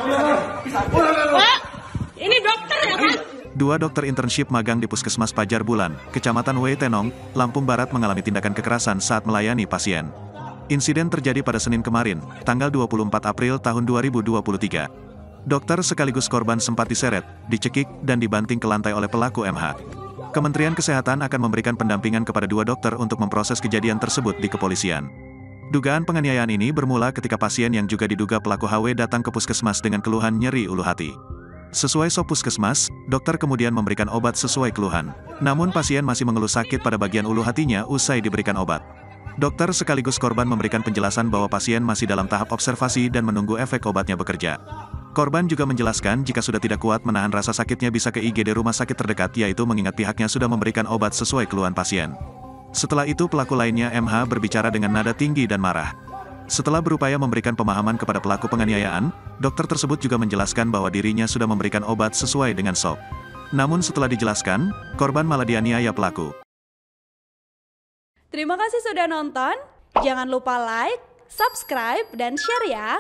Pak, ini dokter ya Pak? Dua dokter internship magang di Puskesmas Pajar Bulan, Kecamatan Weitenong, Lampung Barat mengalami tindakan kekerasan saat melayani pasien. Insiden terjadi pada Senin kemarin, tanggal 24 April tahun 2023. Dokter sekaligus korban sempat diseret, dicekik, dan dibanting ke lantai oleh pelaku MH. Kementerian Kesehatan akan memberikan pendampingan kepada dua dokter untuk memproses kejadian tersebut di kepolisian. Dugaan penganiayaan ini bermula ketika pasien yang juga diduga pelaku HW datang ke puskesmas dengan keluhan nyeri ulu hati. Sesuai SOP puskesmas, dokter kemudian memberikan obat sesuai keluhan. Namun pasien masih mengeluh sakit pada bagian ulu hatinya usai diberikan obat. Dokter sekaligus korban memberikan penjelasan bahwa pasien masih dalam tahap observasi dan menunggu efek obatnya bekerja. Korban juga menjelaskan jika sudah tidak kuat menahan rasa sakitnya bisa ke IGD rumah sakit terdekat, yaitu mengingat pihaknya sudah memberikan obat sesuai keluhan pasien. Setelah itu pelaku lainnya MH berbicara dengan nada tinggi dan marah. Setelah berupaya memberikan pemahaman kepada pelaku penganiayaan, dokter tersebut juga menjelaskan bahwa dirinya sudah memberikan obat sesuai dengan SOP. Namun setelah dijelaskan, korban malah dianiaya pelaku. Terima kasih sudah nonton. Jangan lupa like, subscribe, dan share ya.